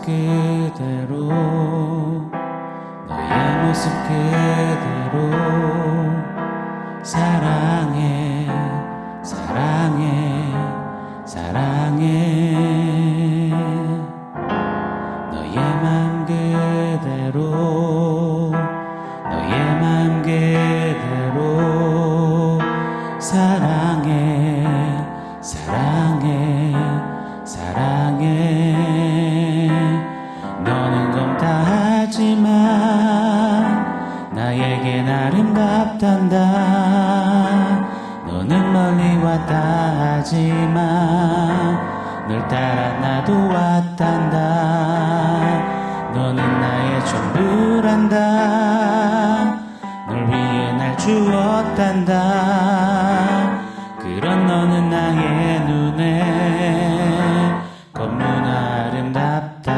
그대로 너의 모습 그대로 사랑해 사랑해 사랑해 너의 맘 그대로 너의 맘 그대로 사랑해 사랑해 사랑해 너는 검다하지만 나에겐 아름답단다 너는 멀리 왔다 하지만 널 따라 나도 왔단다 너는 나의 전부란다 널 위해 날 주었단다 그런 너는 나의 눈에 너무나 아름답다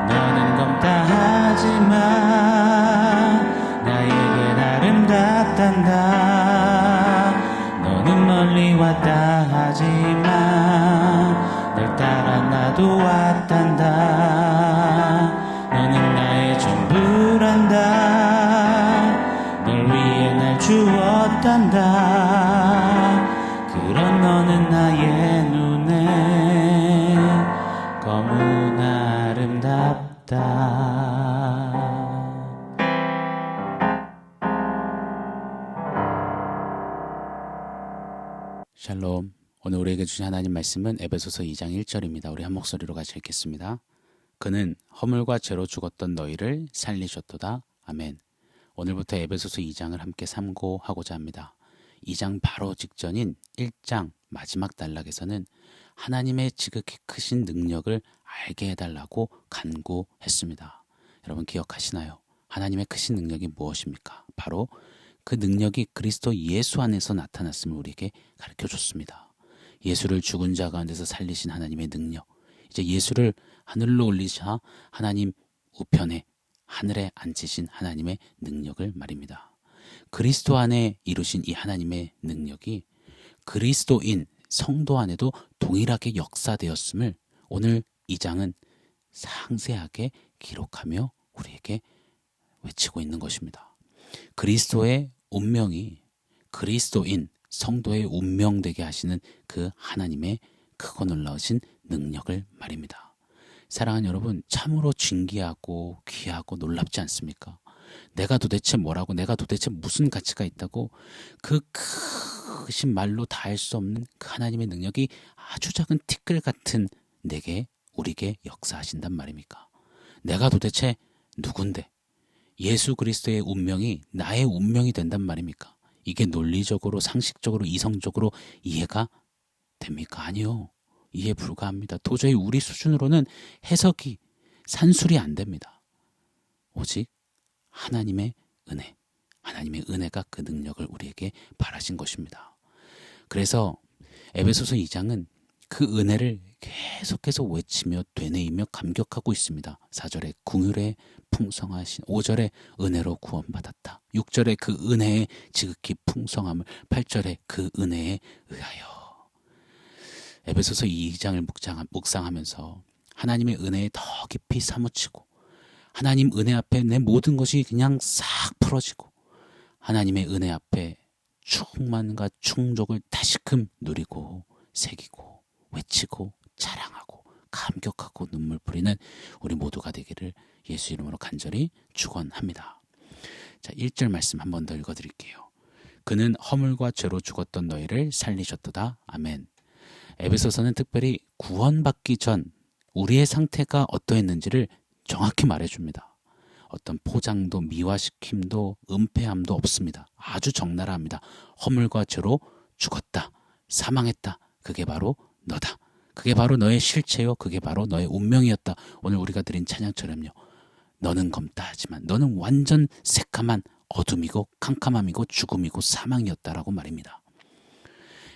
너는 검다 하지만 나에겐 아름답단다 너는 멀리 왔다 하지만 널 따라 나도 왔단다 너는 나의 전부란다 널 위해 날 주었단다 그런 너는 나의 눈에 너무나 아름답다 샬롬. 오늘 우리에게 주신 하나님 말씀은 에베소서 2장 1절입니다. 우리 한 목소리로 같이 읽겠습니다. 그는 허물과 죄로 죽었던 너희를 살리셨도다. 아멘. 오늘부터 에베소서 2장을 함께 삼고하고자 합니다. 2장 바로 직전인 1장 마지막 단락에서는 하나님의 지극히 크신 능력을 알게 해달라고 간구했습니다. 여러분 기억하시나요? 하나님의 크신 능력이 무엇입니까? 바로 그 능력이 그리스도 예수 안에서 나타났음을 우리에게 가르쳐줬습니다. 예수를 죽은 자 가운데서 살리신 하나님의 능력, 이제 예수를 하늘로 올리사 하나님 우편에 하늘에 앉히신 하나님의 능력을 말입니다. 그리스도 안에 이루신 이 하나님의 능력이 그리스도인 성도 안에도 동일하게 역사되었음을 오늘 이 장은 상세하게 기록하며 우리에게 외치고 있는 것입니다. 그리스도의 운명이 그리스도인 성도의 운명되게 하시는 그 하나님의 크고 놀라우신 능력을 말입니다. 사랑하는 여러분, 참으로 진귀하고 귀하고 놀랍지 않습니까? 내가 도대체 뭐라고, 내가 도대체 무슨 가치가 있다고 그 크신 말로 다 할 수 없는 그 하나님의 능력이 아주 작은 티끌 같은 내게, 우리에게 역사하신단 말입니까? 내가 도대체 누군데 예수 그리스도의 운명이 나의 운명이 된단 말입니까? 이게 논리적으로, 상식적으로, 이성적으로 이해가 됩니까? 아니요. 이해 불가합니다. 도저히 우리 수준으로는 해석이, 산술이 안 됩니다. 오직 하나님의 은혜, 하나님의 은혜가 그 능력을 우리에게 바라신 것입니다. 그래서 에베소서 2장은 그 은혜를 계속해서 외치며 되뇌이며 감격하고 있습니다. 4절에 긍휼에 풍성하신, 5절에 은혜로 구원받았다, 6절에 그 은혜의 지극히 풍성함을, 8절에 그 은혜에 의하여. 에베소서 2장을 묵상하면서 하나님의 은혜에 더 깊이 사무치고 하나님 은혜 앞에 내 모든 것이 그냥 싹 풀어지고 하나님의 은혜 앞에 충만과 충족을 다시금 누리고 새기고 외치고 자랑하고 감격하고 눈물 뿌리는 우리 모두가 되기를 예수 이름으로 간절히 축원합니다. 자, 1절 말씀 한 번 더 읽어드릴게요. 그는 허물과 죄로 죽었던 너희를 살리셨도다. 아멘. 에베소서는 특별히 구원받기 전 우리의 상태가 어떠했는지를 정확히 말해줍니다. 어떤 포장도 미화시킴도 은폐함도 없습니다. 아주 적나라합니다. 허물과 죄로 죽었다, 사망했다, 그게 바로 너다, 그게 바로 너의 실체요, 그게 바로 너의 운명이었다. 오늘 우리가 드린 찬양처럼요, 너는 검다 하지만 너는 완전 새카만 어둠이고 캄캄함이고 죽음이고 사망이었다라고 말입니다.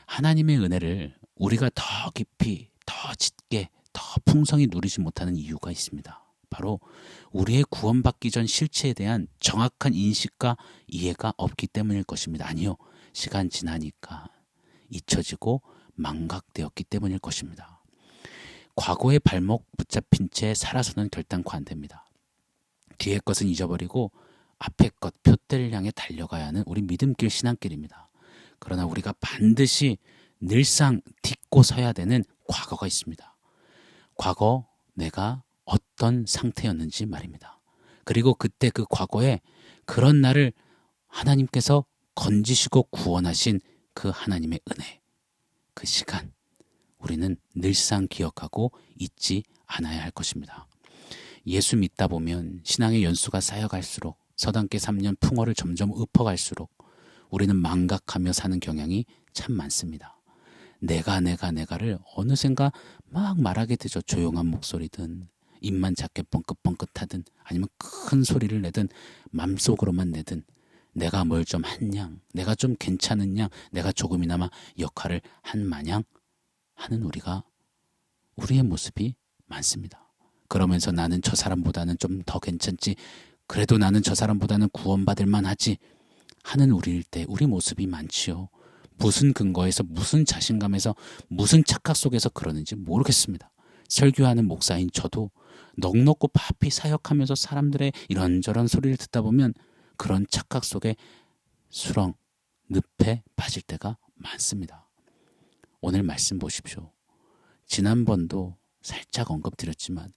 하나님의 은혜를 우리가 더 깊이, 더 짙게, 더 풍성히 누리지 못하는 이유가 있습니다. 바로 우리의 구원받기 전 실체에 대한 정확한 인식과 이해가 없기 때문일 것입니다. 아니요, 시간 지나니까 잊혀지고 망각되었기 때문일 것입니다. 과거의 발목 붙잡힌 채 살아서는 결단코 안 됩니다. 뒤의 것은 잊어버리고 앞의 것, 표대를 향해 달려가야 하는 우리 믿음길 신앙길입니다. 그러나 우리가 반드시 늘상 딛고 서야 되는 과거가 있습니다. 과거 내가 어떤 상태였는지 말입니다. 그리고 그때 그 과거에 그런 나를 하나님께서 건지시고 구원하신 그 하나님의 은혜, 그 시간, 우리는 늘상 기억하고 잊지 않아야 할 것입니다. 예수 믿다 보면 신앙의 연수가 쌓여갈수록 서당계 3년 풍어를 점점 읊어갈수록 우리는 망각하며 사는 경향이 참 많습니다. 내가를 어느샌가 막 말하게 되죠. 조용한 목소리든 입만 작게 뻥긋뻥긋하든 아니면 큰 소리를 내든 맘속으로만 내든 내가 뭘 좀 한양, 내가 좀 괜찮은 양, 내가 조금이나마 역할을 한 마냥 하는 우리의 모습이 많습니다. 그러면서 나는 저 사람보다는 좀 더 괜찮지, 그래도 나는 저 사람보다는 구원받을 만하지 하는 우리일 때 우리 모습이 많지요. 무슨 근거에서, 무슨 자신감에서, 무슨 착각 속에서 그러는지 모르겠습니다. 설교하는 목사인 저도 넉넉고 바삐 사역하면서 사람들의 이런저런 소리를 듣다 보면 그런 착각 속에 수렁, 늪에 빠질 때가 많습니다. 오늘 말씀 보십시오. 지난번도 살짝 언급드렸지만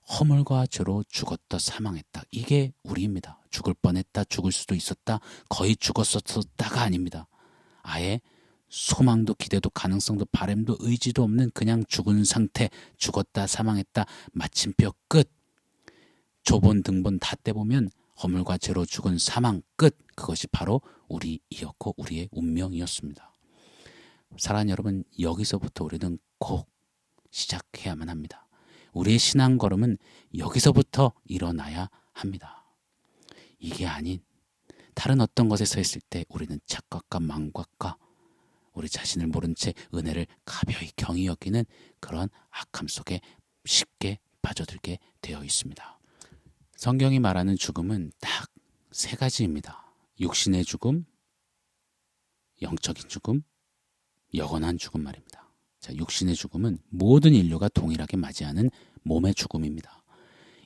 허물과 죄로 죽었다 사망했다. 이게 우리입니다. 죽을 뻔했다, 죽을 수도 있었다, 거의 죽었었다가 아닙니다. 아예 소망도 기대도 가능성도 바램도 의지도 없는 그냥 죽은 상태, 죽었다 사망했다, 마침표 끝. 조본 등본 다 떼보면 허물과 죄로 죽은 사망 끝. 그것이 바로 우리이었고 우리의 운명이었습니다. 사랑하는 여러분, 여기서부터 우리는 꼭 시작해야만 합니다. 우리의 신앙 걸음은 여기서부터 일어나야 합니다. 이게 아닌 다른 어떤 것에 서 있을 때 우리는 착각과 망각과 우리 자신을 모른 채 은혜를 가벼이 경히 여기는 그런 악함 속에 쉽게 빠져들게 되어 있습니다. 성경이 말하는 죽음은 딱 세 가지입니다. 육신의 죽음, 영적인 죽음, 영원한 죽음 말입니다. 자, 육신의 죽음은 모든 인류가 동일하게 맞이하는 몸의 죽음입니다.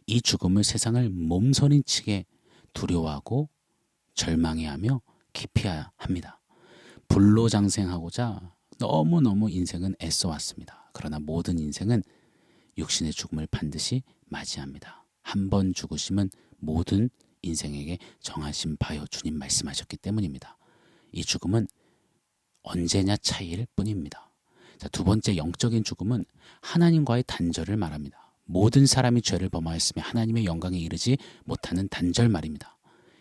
이 죽음을 세상을 몸서리치게 두려워하고 절망해하며 기피해야 합니다. 불로장생하고자 너무너무 인생은 애써왔습니다. 그러나 모든 인생은 육신의 죽음을 반드시 맞이합니다. 한 번 죽으심은 모든 인생에게 정하신 바요, 주님 말씀하셨기 때문입니다. 이 죽음은 언제냐 차이일 뿐입니다. 자, 두 번째, 영적인 죽음은 하나님과의 단절을 말합니다. 모든 사람이 죄를 범하였으며 하나님의 영광에 이르지 못하는 단절 말입니다.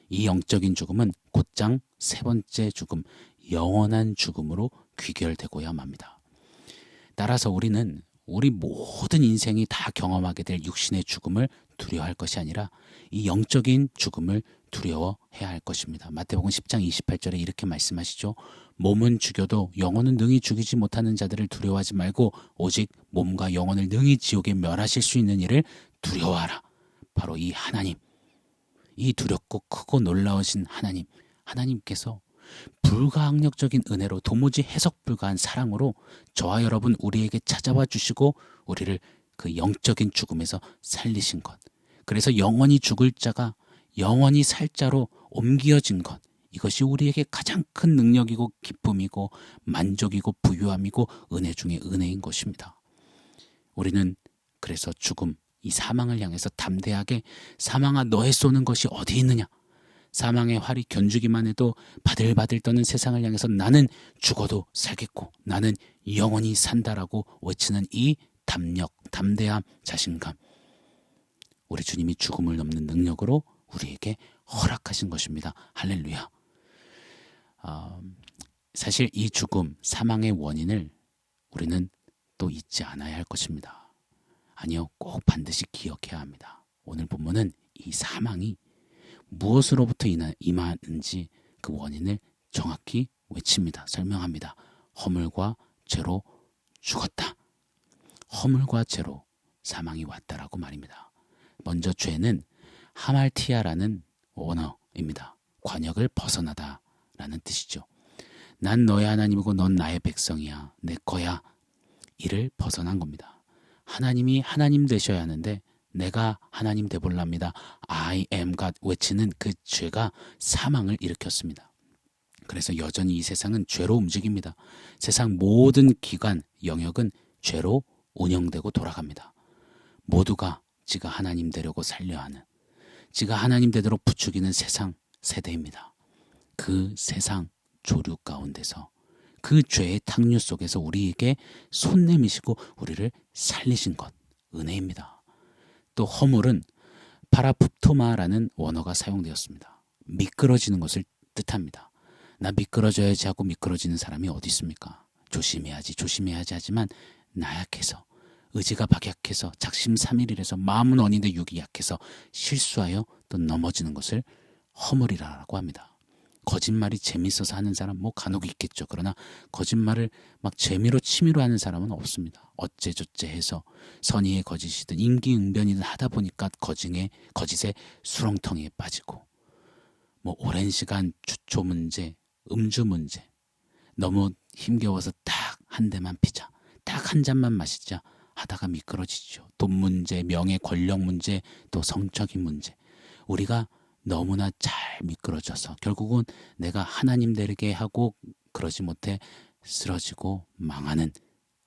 이 영적인 죽음은 곧장 세 번째 죽음, 영원한 죽음으로 귀결되고야 맙니다. 따라서 우리는 우리 모든 인생이 다 경험하게 될 육신의 죽음을 두려워할 것이 아니라 이 영적인 죽음을 두려워해야 할 것입니다. 마태복음 10장 28절에 이렇게 말씀하시죠. 몸은 죽여도 영혼은 능히 죽이지 못하는 자들을 두려워하지 말고 오직 몸과 영혼을 능히 지옥에 멸하실 수 있는 이를 두려워하라. 바로 이 하나님, 이 두렵고 크고 놀라우신 하나님께서 불가항력적인 은혜로 도무지 해석 불가한 사랑으로 저와 여러분 우리에게 찾아와 주시고 우리를 그 영적인 죽음에서 살리신 것, 그래서 영원히 죽을 자가 영원히 살 자로 옮겨진 것, 이것이 우리에게 가장 큰 능력이고 기쁨이고 만족이고 부유함이고 은혜 중에 은혜인 것입니다. 우리는 그래서 죽음, 이 사망을 향해서 담대하게 사망아 너의 쏘는 것이 어디 있느냐, 사망의 활이 견주기만 해도 바들바들 떠는 세상을 향해서 나는 죽어도 살겠고 나는 영원히 산다라고 외치는 이 담력, 담대함, 자신감, 우리 주님이 죽음을 넘는 능력으로 우리에게 허락하신 것입니다. 할렐루야. 사실 이 죽음, 사망의 원인을 우리는 또 잊지 않아야 할 것입니다. 아니요, 꼭 반드시 기억해야 합니다. 오늘 본문은 이 사망이 무엇으로부터 임하는지 그 원인을 정확히 외칩니다. 설명합니다. 허물과 죄로 죽었다. 허물과 죄로 사망이 왔다라고 말입니다. 먼저 죄는 하말티아라는 원어입니다. 관역을 벗어나다라는 뜻이죠. 난 너의 하나님이고 넌 나의 백성이야. 내 거야. 이를 벗어난 겁니다. 하나님이 하나님 되셔야 하는데 내가 하나님 되볼랍니다. I am God 외치는 그 죄가 사망을 일으켰습니다. 그래서 여전히 이 세상은 죄로 움직입니다. 세상 모든 기관, 영역은 죄로 운영되고 돌아갑니다. 모두가 지가 하나님 되려고 살려 하는, 지가 하나님 되도록 부추기는 세상 세대입니다. 그 세상 조류 가운데서 그 죄의 탕류 속에서 우리에게 손 내미시고 우리를 살리신 것, 은혜입니다. 또 허물은 파라푸토마라는 원어가 사용되었습니다. 미끄러지는 것을 뜻합니다. 나 미끄러져야지 하고 미끄러지는 사람이 어디 있습니까? 조심해야지 하지만 나약해서, 의지가 박약해서, 작심삼일이라서, 마음은 원인데 육이 약해서 실수하여 또 넘어지는 것을 허물이라고 합니다. 거짓말이 재밌어서 하는 사람 간혹 있겠죠. 그러나 거짓말을 막 재미로 취미로 하는 사람은 없습니다. 어째저째 해서 선의의 거짓이든 임기응변이든 하다 보니까 거짓의 수렁텅이에 빠지고 오랜 시간 주초 문제, 음주 문제, 너무 힘겨워서 딱 한 대만 피자, 딱 한 잔만 마시자 하다가 미끄러지죠. 돈 문제, 명예, 권력 문제, 또 성적인 문제. 우리가 너무나 잘 미끄러져서 결국은 내가 하나님 되게 하고 그러지 못해 쓰러지고 망하는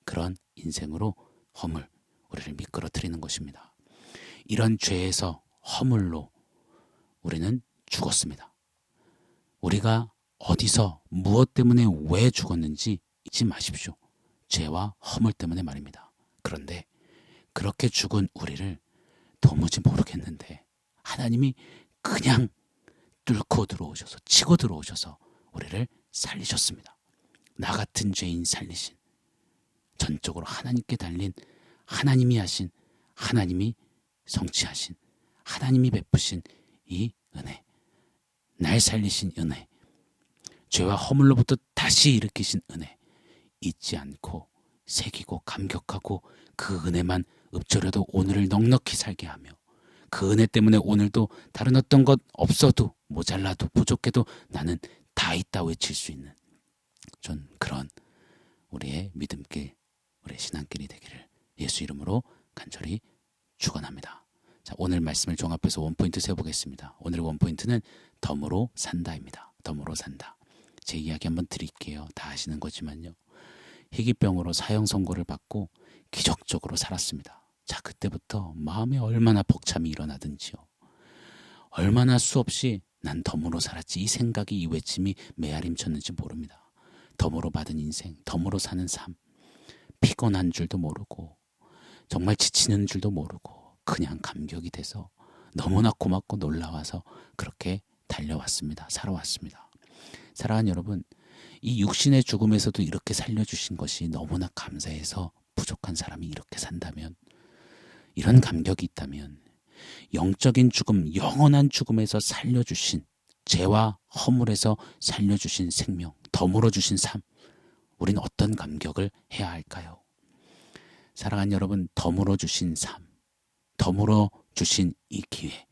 그런 인생으로 허물, 우리를 미끄러뜨리는 것입니다. 이런 죄에서 허물로 우리는 죽었습니다. 우리가 어디서 무엇 때문에 왜 죽었는지 잊지 마십시오. 죄와 허물 때문에 말입니다. 그런데 그렇게 죽은 우리를 도무지 모르겠는데 하나님이 그냥 뚫고 들어오셔서, 치고 들어오셔서 우리를 살리셨습니다. 나 같은 죄인 살리신, 전적으로 하나님께 달린, 하나님이 하신, 하나님이 성취하신, 하나님이 베푸신 이 은혜, 날 살리신 은혜, 죄와 허물로부터 다시 일으키신 은혜, 잊지 않고 새기고 감격하고 그 은혜만 읊조려도 오늘을 넉넉히 살게 하며, 그 은혜 때문에 오늘도 다른 어떤 것 없어도, 모자라도, 부족해도 나는 다 있다 외칠 수 있는 전 그런 우리의 믿음길, 우리의 신앙길이 되기를 예수 이름으로 간절히 축원합니다. 자, 오늘 말씀을 종합해서 원포인트 세워보겠습니다. 오늘의 원포인트는 덤으로 산다입니다. 덤으로 산다. 제 이야기 한번 드릴게요. 다 아시는 거지만요. 희귀병으로 사형 선고를 받고 기적적으로 살았습니다. 자, 그때부터 마음에 얼마나 벅참이 일어나든지요. 얼마나 수없이 난 덤으로 살았지, 이 생각이, 이 외침이 메아림쳤는지 모릅니다. 덤으로 받은 인생, 덤으로 사는 삶, 피곤한 줄도 모르고 정말 지치는 줄도 모르고 그냥 감격이 돼서 너무나 고맙고 놀라워서 그렇게 달려왔습니다. 살아왔습니다. 사랑하는 여러분, 이 육신의 죽음에서도 이렇게 살려주신 것이 너무나 감사해서 부족한 사람이 이렇게 산다면, 이런 감격이 있다면 영적인 죽음, 영원한 죽음에서 살려주신, 죄와 허물에서 살려주신 생명, 덤으로 주신 삶, 우린 어떤 감격을 해야 할까요? 사랑하는 여러분, 덤으로 주신 삶, 덤으로 주신 이 기회,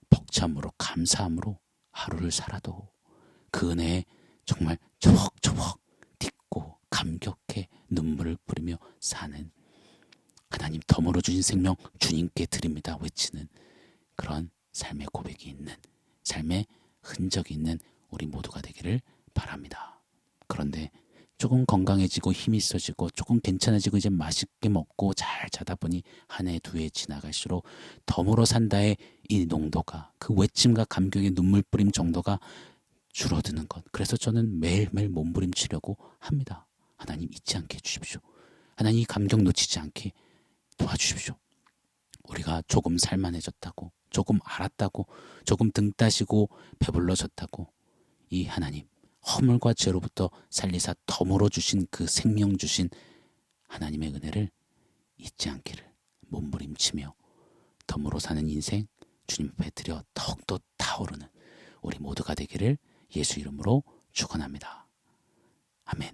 벅참으로 감사함으로 하루를 살아도 그 은혜에 정말 조벅조벅 딛고 감격해 눈물을 뿌리며 사는, 하나님 덤으로 주신 생명 주님께 드립니다 외치는 그런 삶의 고백이 있는, 삶의 흔적이 있는 우리 모두가 되기를 바랍니다. 그런데 조금 건강해지고 힘이 있어지고 조금 괜찮아지고 이제 맛있게 먹고 잘 자다 보니 한 해 두 해 지나갈수록 덤으로 산다의 이 농도가, 그 외침과 감격의 눈물 뿌림 정도가 줄어드는 것. 그래서 저는 매일매일 몸부림치려고 합니다. 하나님 잊지 않게 해주십시오. 하나님 이 감격 놓치지 않게 도와주십시오. 우리가 조금 살만해졌다고, 조금 알았다고, 조금 등 따시고 배불러졌다고 이 하나님 허물과 죄로부터 살리사 덤으로 주신 그 생명 주신 하나님의 은혜를 잊지 않기를 몸부림치며 덤으로 사는 인생 주님 앞에 드려 더욱더 타오르는 우리 모두가 되기를 예수 이름으로 축원합니다. 아멘.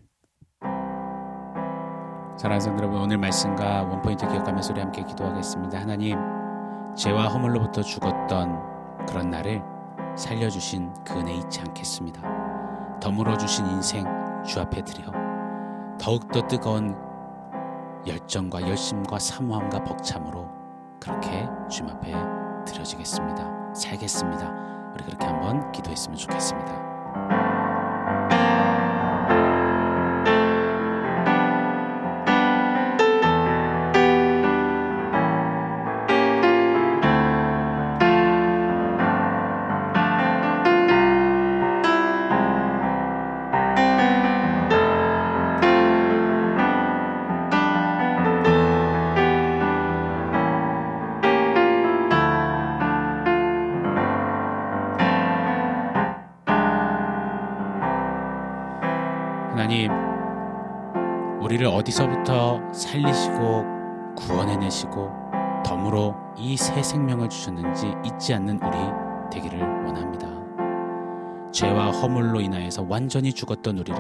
사랑하는 성도 여러분, 오늘 말씀과 원포인트 기억하면서 우리 함께 기도하겠습니다. 하나님, 죄와 허물로부터 죽었던 그런 나를 살려주신 그 은혜 잊지 않겠습니다. 덤으로 주신 인생 주 앞에 드려 더욱더 뜨거운 열정과 열심과 사모함과 벅참으로 그렇게 주님 앞에 드려지겠습니다. 살겠습니다. 우리 그렇게 한번 기도했으면 좋겠습니다. 하나님, 우리를 어디서부터 살리시고 구원해내시고 덤으로 이 새 생명을 주셨는지 잊지 않는 우리 되기를 원합니다. 죄와 허물로 인하여서 완전히 죽었던 우리를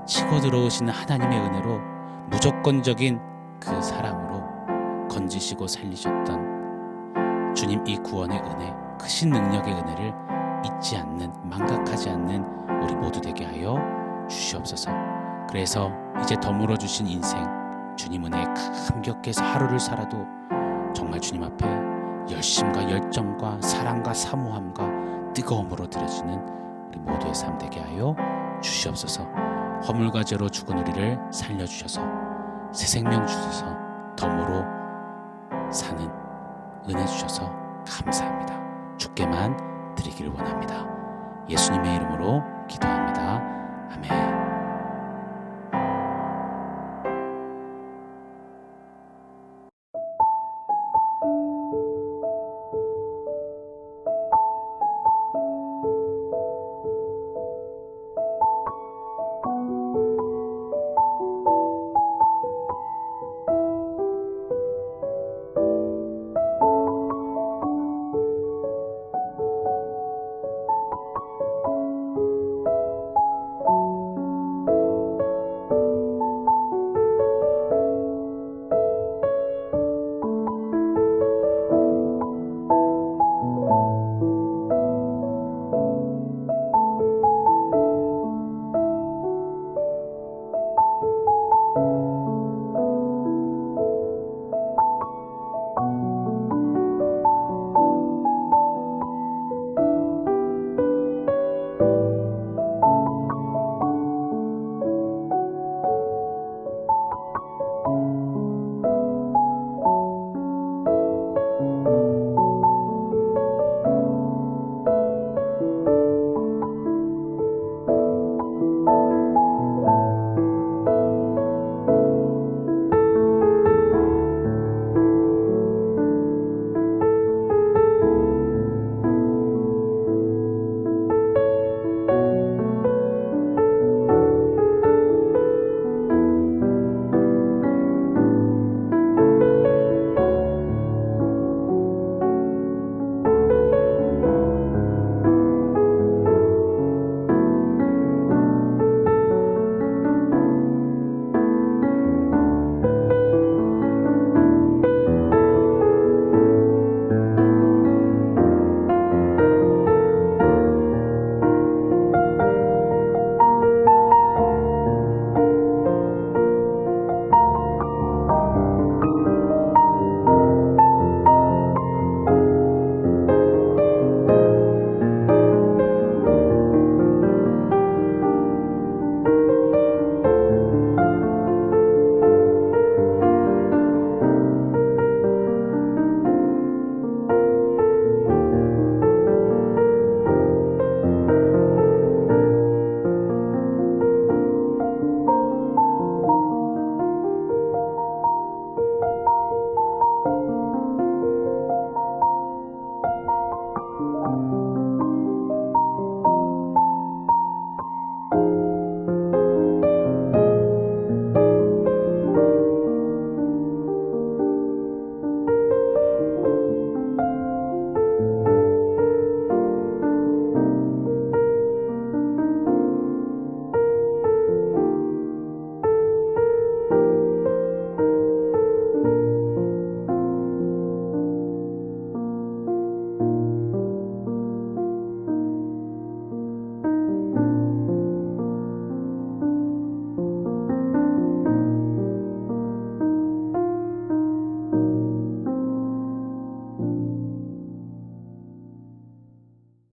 치고 들어오시는 하나님의 은혜로 무조건적인 그 사랑으로 건지시고 살리셨던 주님 이 구원의 은혜, 크신 능력의 은혜를 잊지 않는, 망각하지 않는 우리 모두 되게 하여 주시옵소서. 그래서 이제 덤으로 주신 인생, 주님 은혜에 감격해서 하루를 살아도 정말 주님 앞에 열심과 열정과 사랑과 사모함과 뜨거움으로 드려지는 우리 모두의 삶 되게 하여 주시옵소서. 허물과 죄로 죽은 우리를 살려주셔서 새 생명 주셔서 덤으로 사는 은혜 주셔서 감사합니다. 주께만 드리기를 원합니다. 예수님의 이름으로 기도합니다. 아멘.